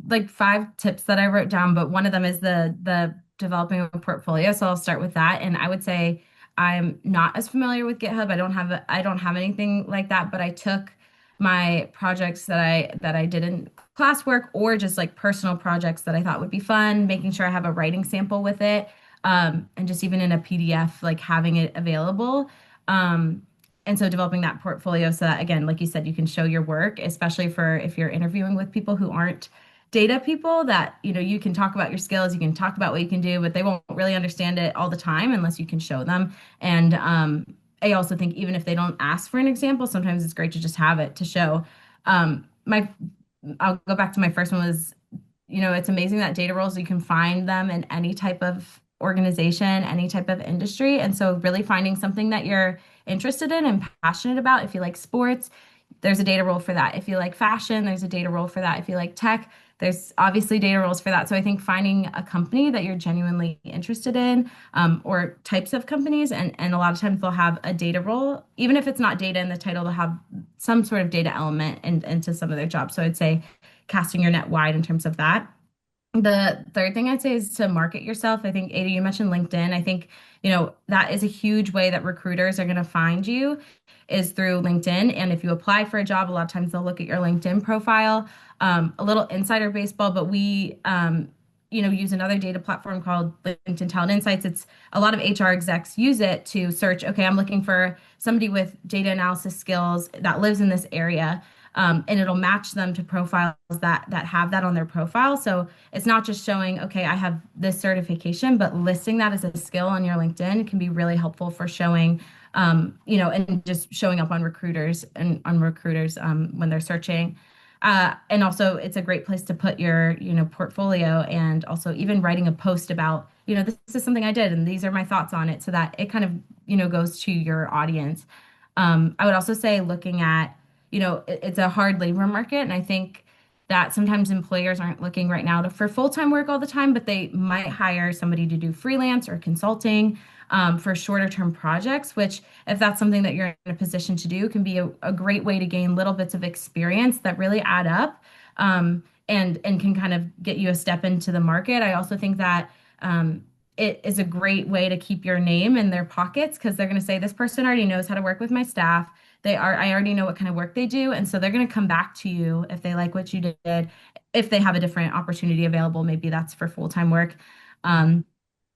like 5 tips that I wrote down, but one of them is the developing a portfolio. So I'll start with that. And I would say I'm not as familiar with GitHub. I don't have anything like that, but I took my projects that I did in classwork or just like personal projects that I thought would be fun, making sure I have a writing sample with it. And just even in a PDF, like having it available. Um, and so developing that portfolio so that, again, like you said, you can show your work, especially for if you're interviewing with people who aren't data people, that, you can talk about your skills, you can talk about what you can do, but they won't really understand it all the time unless you can show them. And I also think even if they don't ask for an example, sometimes it's great to just have it to show. My I'll go back to my first one was, it's amazing that data roles, you can find them in any type of organization, any type of industry. And so really finding something that you're interested in and passionate about. If you like sports, there's a data role for that. If you like fashion, there's a data role for that. If you like tech, there's obviously data roles for that. So I think finding a company that you're genuinely interested in, or types of companies, and a lot of times they'll have a data role, even if it's not data in the title, they'll have some sort of data element into some of their jobs. So I'd say casting your net wide in terms of that. The third thing I'd say is to market yourself. I think, Ada, you mentioned LinkedIn. I think, that is a huge way that recruiters are going to find you is through LinkedIn. And if you apply for a job, a lot of times they'll look at your LinkedIn profile. A little insider baseball, but we, use another data platform called LinkedIn Talent Insights. It's a lot of HR execs use it to search, okay, I'm looking for somebody with data analysis skills that lives in this area. And it'll match them to profiles that have that on their profile. So it's not just showing, okay, I have this certification, but listing that as a skill on your LinkedIn can be really helpful for showing, and just showing up on recruiters when they're searching. And also, it's a great place to put your, portfolio, and also even writing a post about, this is something I did and these are my thoughts on it, so that it kind of, goes to your audience. I would also say looking at, it's a hard labor market. And I think that sometimes employers aren't looking right now for full-time work all the time, but they might hire somebody to do freelance or consulting for shorter term projects, which if that's something that you're in a position to do, can be a great way to gain little bits of experience that really add up, and can kind of get you a step into the market. I also think that it is a great way to keep your name in their pockets because they're going to say, this person already knows how to work with my staff. I already know what kind of work they do. And so they're going to come back to you if they like what you did, if they have a different opportunity available, maybe that's for full-time work. Um,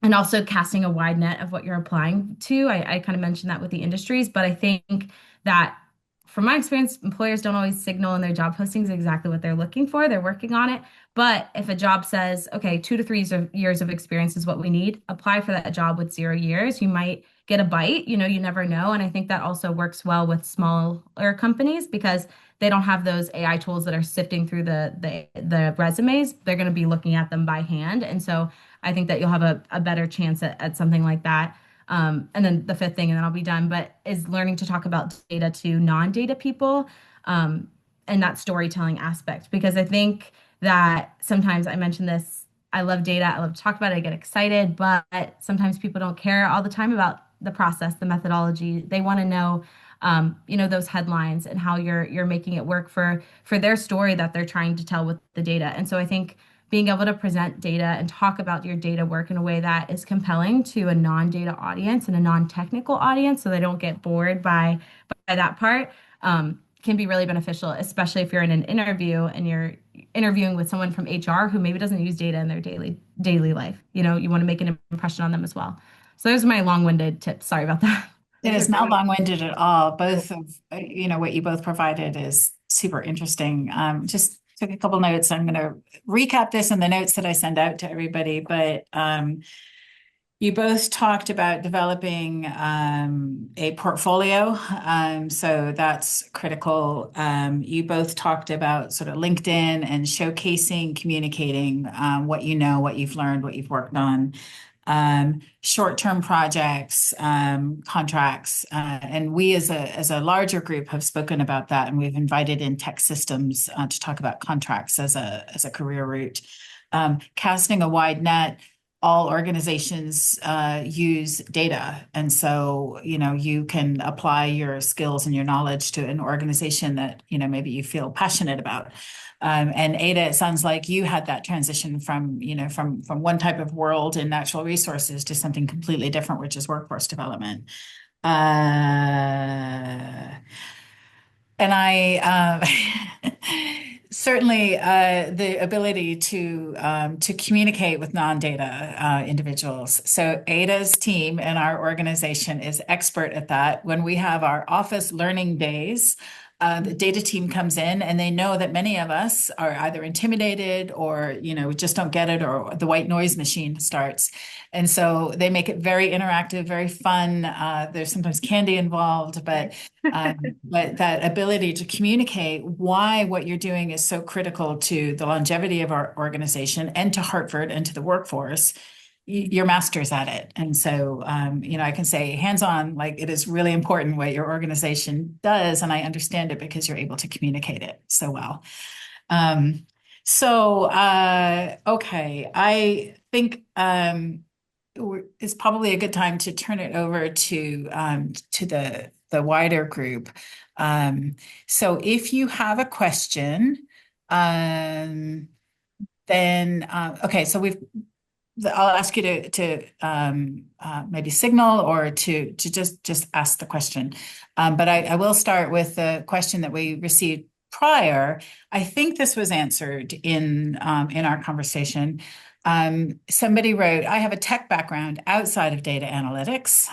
and also casting a wide net of what you're applying to. I kind of mentioned that with the industries, but I think that from my experience, employers don't always signal in their job postings exactly what they're looking for. They're working on it. But if a job says, okay, 2 to 3 years of experience is what we need, apply for that job with 0 years. You might get a bite, you never know. And I think that also works well with smaller companies because they don't have those AI tools that are sifting through the resumes. They're going to be looking at them by hand. And so I think that you'll have a better chance at something like that. And then the fifth thing, and then I'll be done, but is learning to talk about data to non-data people, um, and that storytelling aspect. Because I think that sometimes I mentioned this, I love data, I love to talk about it, I get excited, but sometimes people don't care all the time about the process, the methodology. They want to know, those headlines and how you're making it work for their story that they're trying to tell with the data. And so I think being able to present data and talk about your data work in a way that is compelling to a non-data audience and a non-technical audience so they don't get bored by that part can be really beneficial, especially if you're in an interview and you're interviewing with someone from HR who maybe doesn't use data in their daily life. You want to make an impression on them as well. So those are my long-winded tips. Sorry about that. It is not long-winded at all. Both of, what you both provided is super interesting. Just took a couple notes. I'm going to recap this in the notes that I send out to everybody, but you both talked about developing a portfolio. So that's critical. You both talked about sort of LinkedIn and showcasing, communicating what you know, what you've learned, what you've worked on. Short-term projects, contracts, and we as a larger group have spoken about that, and we've invited in tech systems to talk about contracts as a career route. Casting a wide net. All organizations use data, and so you can apply your skills and your knowledge to an organization that maybe you feel passionate about. And Ada, it sounds like you had that transition from one type of world in natural resources to something completely different, which is workforce development. And I certainly the ability to communicate with non-data individuals. So Ada's team and our organization is expert at that. When we have our office learning days, the data team comes in and they know that many of us are either intimidated or just don't get it, or the white noise machine starts. And so they make it very interactive, very fun. There's sometimes candy involved, but that ability to communicate why what you're doing is so critical to the longevity of our organization and to Hartford and to the workforce, you're masters at it. And so, I can say hands-on, like it is really important what your organization does. And I understand it because you're able to communicate it so well. Okay, I think it's probably a good time to turn it over to the wider group. So if you have a question, then okay, so I'll ask you to maybe signal or to just ask the question. But I will start with the question that we received prior. I think this was answered in our conversation. Somebody wrote, I have a tech background outside of data analytics,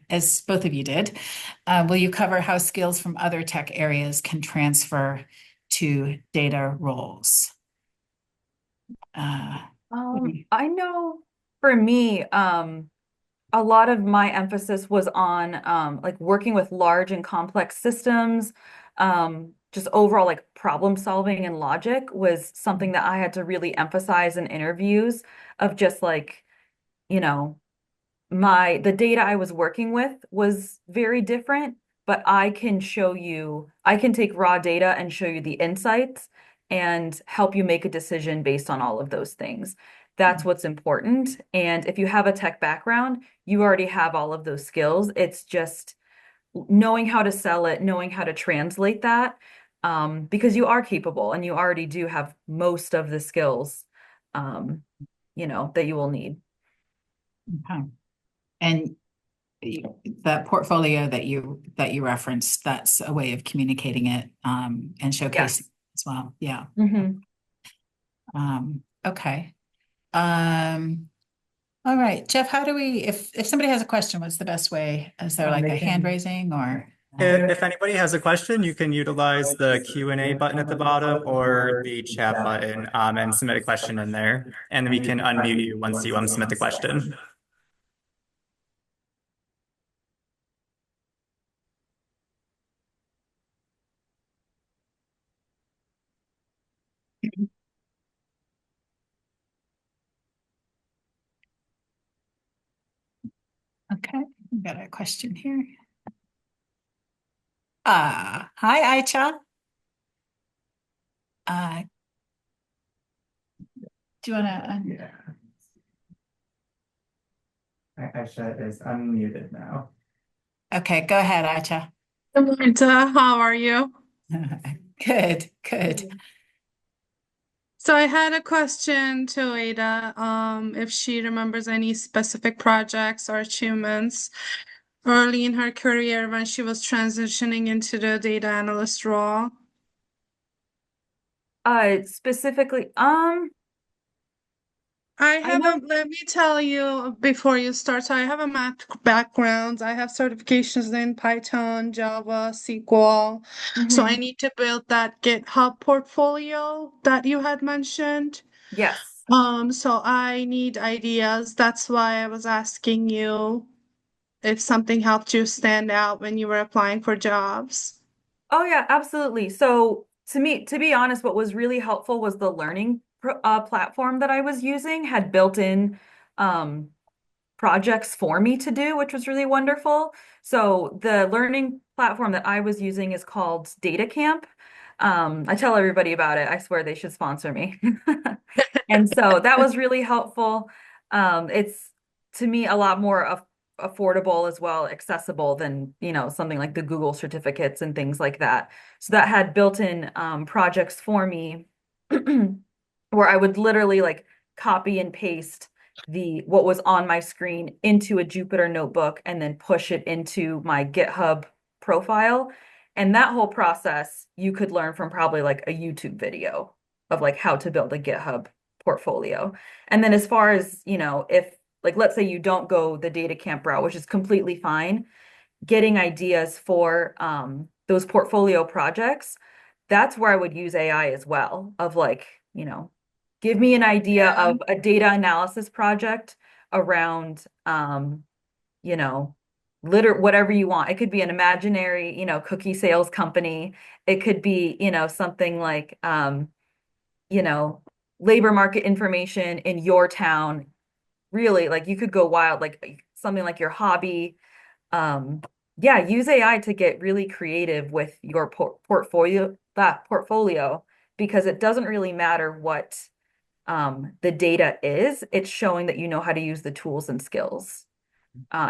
as both of you did. Will you cover how skills from other tech areas can transfer to data roles? I know for me, a lot of my emphasis was on like working with large and complex systems. Just overall like problem solving and logic was something that I had to really emphasize in interviews of just like, you know, the data I was working with was very different, but I can take raw data and show you the insights and help you make a decision based on all of those things. That's what's important. And if you have a tech background, you already have all of those skills. It's just knowing how to sell it, knowing how to translate that, because you are capable and you already do have most of the skills, that you will need. Okay. And that portfolio that you referenced, that's a way of communicating it and showcasing Yes. as well. Yeah. Mhm. Okay. All right, Jeff, how do we, if somebody has a question, what's the best way? Is there like They a hand can, raising or? If anybody has a question, you can utilize the Q&A button at the bottom or the chat button and submit a question in there. And we can unmute you once you submit the question. Okay, we got a question here. Hi, Aicha. Uh, do you want to? yeah. Aisha is unmuted now. Okay, go ahead, Aicha. Marta, how are you? Good, good. So I had a question to Ada, if she remembers any specific projects or achievements early in her career when she was transitioning into the data analyst role. Specifically, I know. Let me tell you before you start, so I have a math background. I have certifications in Python, Java, SQL. So I Mhm. need to build that GitHub portfolio that you had mentioned. Yes. So I need ideas. That's why I was asking you if something helped you stand out when you were applying for jobs. Oh yeah, absolutely. So to be honest, what was really helpful was the learning platform that I was using had built-in um, projects for me to do, which was really wonderful. So the learning platform that I was using is called Data Camp. I tell everybody about it. I swear they should sponsor me. And so that was really helpful. It's to me a lot more affordable as well, accessible than, something like the Google certificates and things like that. So that had built-in projects for me where I would literally like copy and paste the what was on my screen into a Jupyter notebook and then push it into my GitHub profile. And that whole process you could learn from probably like a YouTube video of like how to build a GitHub portfolio. And then as far as, if like let's say you don't go the data camp route, which is completely fine, getting ideas for those portfolio projects, that's where I would use AI as well, of like, give me an idea Yeah. of a data analysis project around you know, whatever you want. It could be an imaginary, cookie sales company. It could be, something like you know, labor market information in your town. Really, like you could go wild, like something like your hobby. Yeah, use AI to get really creative with your portfolio, because it doesn't really matter what the data is. It's showing that you know how to use the tools and skills.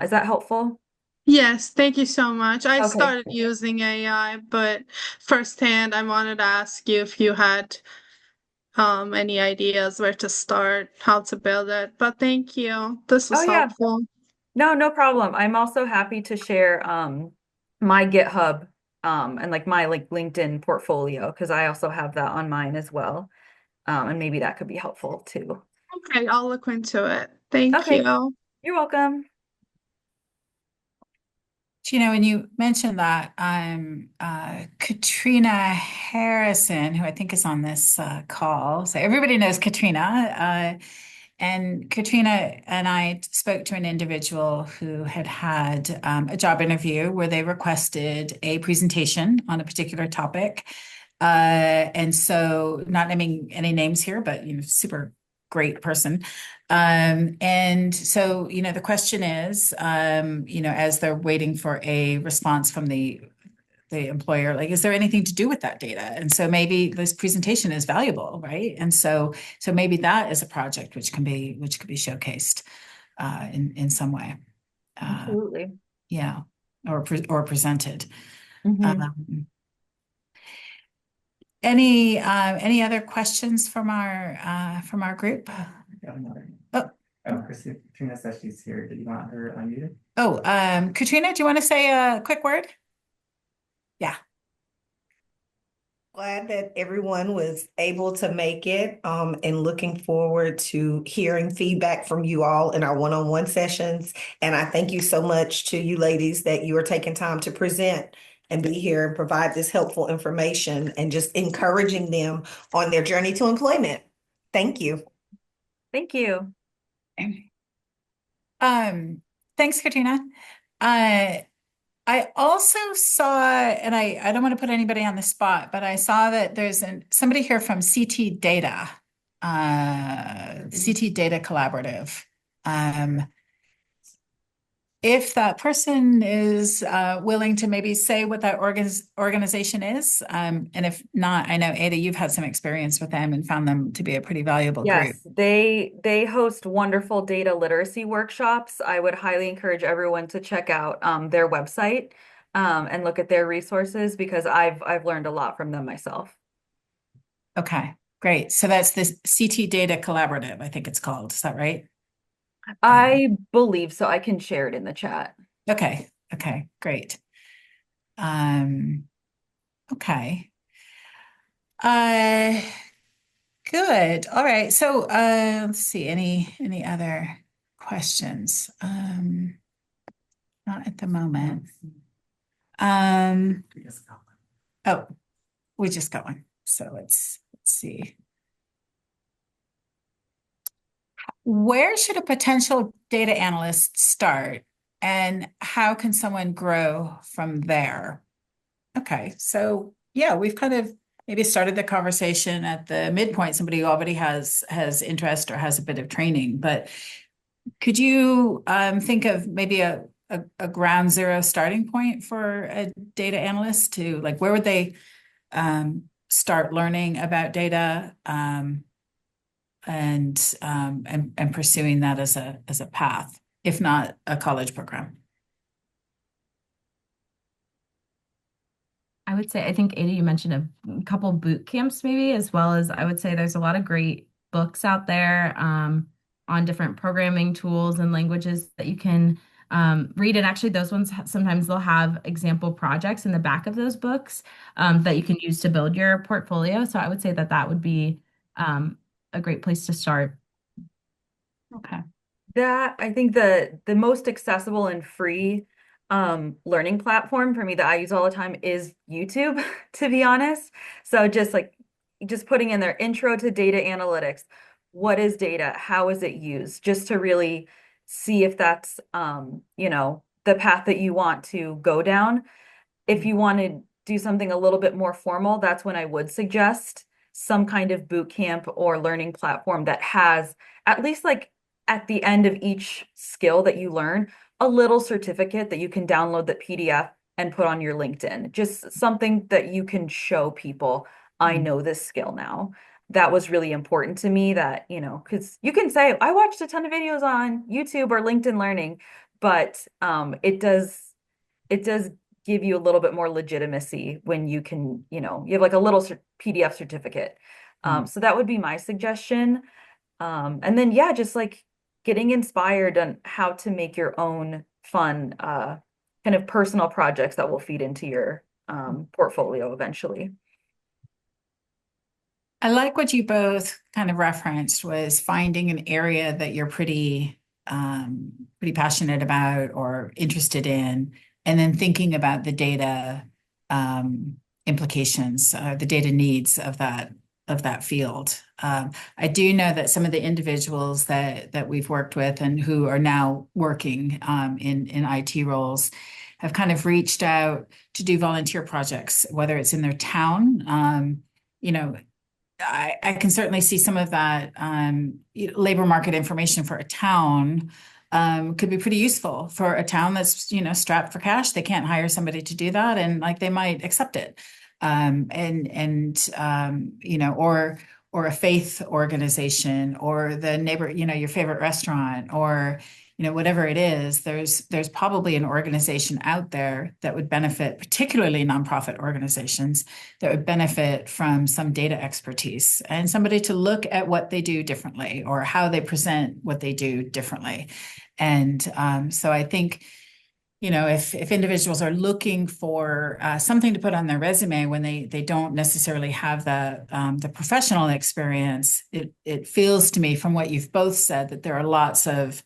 Is that helpful? Yes, thank you so much. I Okay. started using AI, but firsthand, I wanted to ask you if you had any ideas where to start, how to build it. But thank you. This Oh was yeah. helpful. No, no problem. I'm also happy to share my GitHub and like my like LinkedIn portfolio, because I also have that on mine as well. And maybe that could be helpful too. Okay, I'll look into it. Thank Okay, you. you're welcome. When you mentioned that, Katrina Harrison, who I think is on this call. So everybody knows Katrina. And Katrina and I spoke to an individual who had a job interview where they requested a presentation on a particular topic. And so, not naming any names here, but super great person. And so, the question is, as they're waiting for a response from the employer, like, is there anything to do with that data? And so maybe this presentation is valuable, right? And so maybe that is a project which could be showcased in some way. Absolutely. Yeah, or presented. Mhm. Any other questions from our group? Oh, Oh, Katrina says she's here. Did you want her unmuted? Oh, Katrina, do you want to say a quick word? Yeah. Glad that everyone was able to make it, and looking forward to hearing feedback from you all in our one-on-one sessions. And I thank you so much to you ladies that you are taking time to present and be here and provide this helpful information and just encouraging them on their journey to employment. Thank you. Thank you. Thanks, Katrina. I also saw, and I don't want to put anybody on the spot, but I saw that there's somebody here from CT Data, CT Data Collaborative. If that person is willing to maybe say what that organization is, and if not, I know Ada, you've had some experience with them and found them to be a pretty valuable group. Yes, they host wonderful data literacy workshops. I would highly encourage everyone to check out their website and look at their resources because I've learned a lot from them myself. Okay, great. So that's this CT Data Collaborative, I think it's called. Is that right? I believe so. I can share it in the chat. Okay, great. Okay. Good. All right. So let's see, any other questions? Not at the moment. We just got one. Oh, we just got one. So let's see. Where should a potential data analyst start, and how can someone grow from there? Okay, so yeah, we've kind of maybe started the conversation at the midpoint. Somebody who already has interest or has a bit of training, but could you think of maybe a ground zero starting point for a data analyst to, like, where would they start learning about data and pursuing that as a path, if not a college program? I would say, I think Ada, you mentioned a couple boot camps maybe, as well as I would say there's a lot of great books out there on different programming tools and languages that you can read. And actually those ones, sometimes they'll have example projects in the back of those books that you can use to build your portfolio. So I would say that that would be a great place to start. Okay. That I think the most accessible and free learning platform for me that I use all the time is YouTube, to be honest. So just putting in their intro to data analytics. What is data? How is it used? Just to really see if that's the path that you want to go down. If you want to do something a little bit more formal, that's when I would suggest some kind of boot camp or learning platform that has at least, like, at the end of each skill that you learn, a little certificate that you can download that PDF and put on your LinkedIn. Just something that you can show people, I know this skill now. That was really important to me, that, because you can say, I watched a ton of videos on YouTube or LinkedIn Learning, but it does give you a little bit more legitimacy when you can, you have like a little PDF certificate. So that would be my suggestion. And then, yeah, just like getting inspired on how to make your own fun kind of personal projects that will feed into your portfolio eventually. I like what you both kind of referenced, was finding an area that you're pretty passionate about or interested in, and then thinking about the data implications, the data needs of that field. I do know that some of the individuals that we've worked with and who are now working in IT roles have kind of reached out to do volunteer projects, whether it's in their town. I can certainly see some of that labor market information for a town could be pretty useful for a town that's, strapped for cash. They can't hire somebody to do that, and like they might accept it. Or a faith organization, or the neighbor, your favorite restaurant, or whatever it is, there's probably an organization out there that would benefit, particularly nonprofit organizations that would benefit from some data expertise and somebody to look at what they do differently or how they present what they do differently. And so I think, if individuals are looking for something to put on their resume when they don't necessarily have the professional experience, it feels to me from what you've both said that there are lots of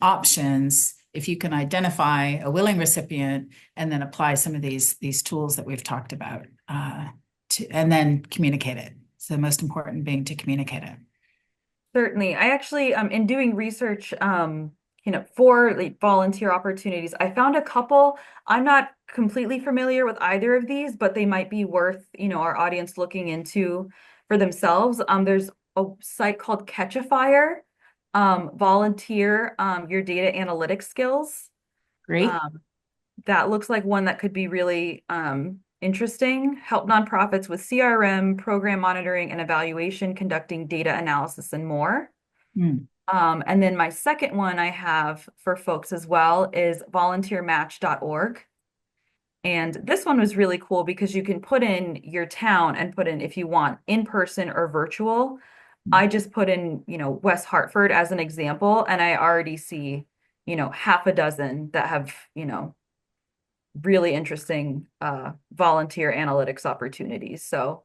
options if you can identify a willing recipient and then apply some of these tools that we've talked about and then communicate it. So the most important being to communicate it. Certainly. I actually, in doing research, for like volunteer opportunities, I found a couple. I'm not completely familiar with either of these, but they might be worth, our audience looking into for themselves. There's a site called Catchifier, volunteer your data analytics skills. Great. That looks like one that could be really interesting. Help nonprofits with CRM, program monitoring and evaluation, conducting data analysis, and more. And then my second one I have for folks as well is volunteermatch.org. And this one was really cool because you can put in your town and put in if you want in person or virtual. I just put in, West Hartford as an example, and I already see, half a dozen that have, really interesting volunteer analytics opportunities. So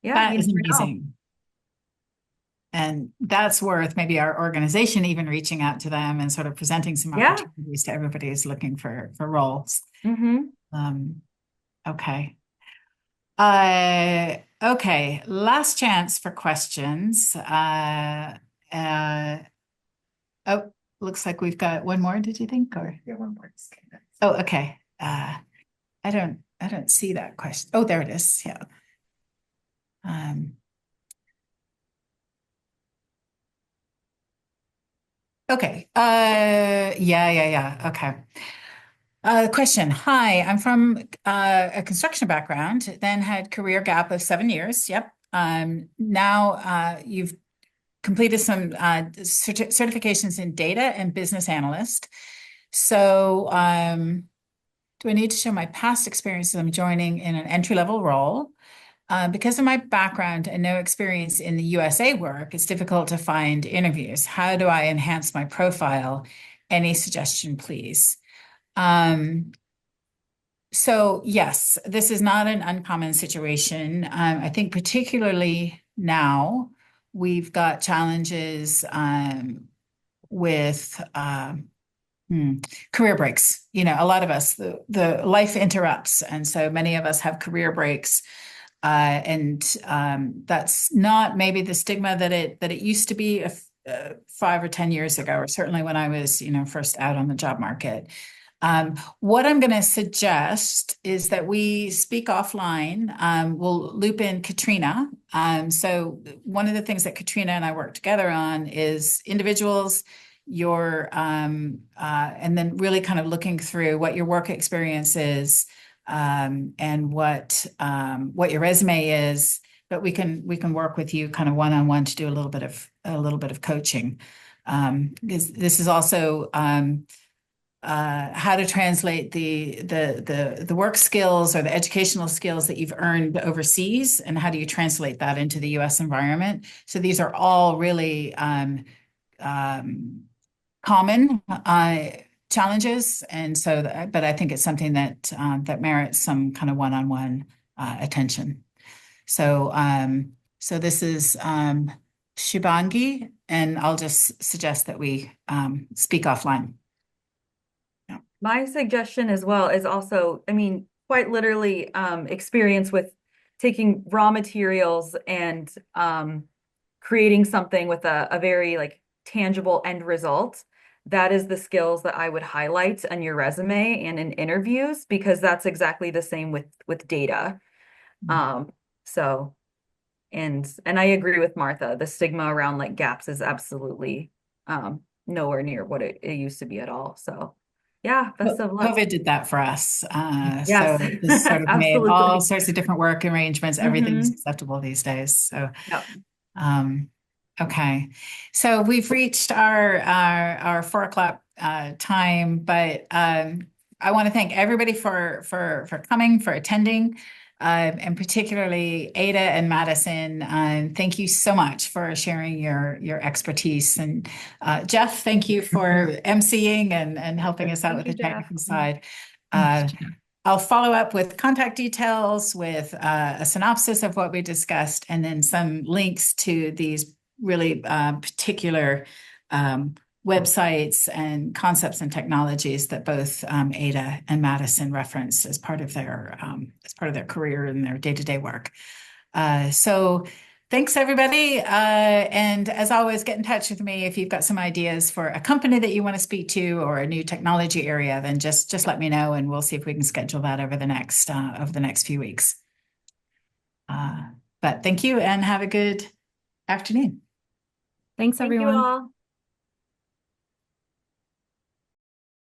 yeah, that is amazing. And that's worth maybe our organization even reaching out to them and sort of presenting some opportunities to everybody who's looking for roles. Okay. Okay. Last chance for questions. Looks like we've got one more. Did you think? Or Yeah, one more. oh, okay. I don't see that question. Oh, there it is. Yeah. Okay. Yeah. Okay. Question. Hi, I'm from a construction background, then had career gap of 7 years. Yep. Now you've completed some certifications in data and business analyst. So do I need to show my past experiences? I'm joining in an entry-level role. Because of my background and no experience in the USA work, it's difficult to find interviews. How do I enhance my profile? Any suggestion, please? So yes, this is not an uncommon situation. I think particularly now, we've got challenges with career breaks. A lot of us, the life interrupts, and so many of us have career breaks. And that's not maybe the stigma that it used to be 5 or 10 years ago, or certainly when I was, first out on the job market. What I'm going to suggest is that we speak offline. We'll loop in Katrina. So one of the things that Katrina and I work together on is individuals, and then really kind of looking through what your work experience is. And what your resume is, but we can work with you kind of one-on-one to do a little bit of coaching. Because this is also how to translate the work skills or the educational skills that you've earned overseas, and how do you translate that into the U.S. environment. So these are all really common challenges, and so but I think it's something that merits some kind of one-on-one attention. So this is Shibangi, and I'll just suggest that we speak offline. Yeah. My suggestion as well is also, quite literally experience with taking raw materials and creating something with a very tangible end result. That is the skills that I would highlight on your resume and in interviews, because that's exactly the same with data. So, and I agree with Martha. The stigma around gaps is absolutely nowhere near what it used to be at all. So yeah, best of luck. COVID did that for us. Yes. So this sort of made all sorts of different work arrangements. Everything's acceptable these days. So yep. Okay, so we've reached our 4 o'clock time, but I want to thank everybody for coming, for attending, and particularly Ada and Madison. Thank you so much for sharing your expertise, and Jeff, thank you for emceeing and helping us out Thank with the you, Jeff. technical side. Thanks, I'll follow up with contact details, with a synopsis of what we discussed, and then some links to these really particular websites and concepts and technologies that both Ada and Madison reference as part of their career and their day-to-day work. So thanks, everybody. And as always, get in touch with me if you've got some ideas for a company that you want to speak to or a new technology area, then just let me know and we'll see if we can schedule that over the next few weeks. But thank you and have a good afternoon. Thanks, Thank you everyone. all.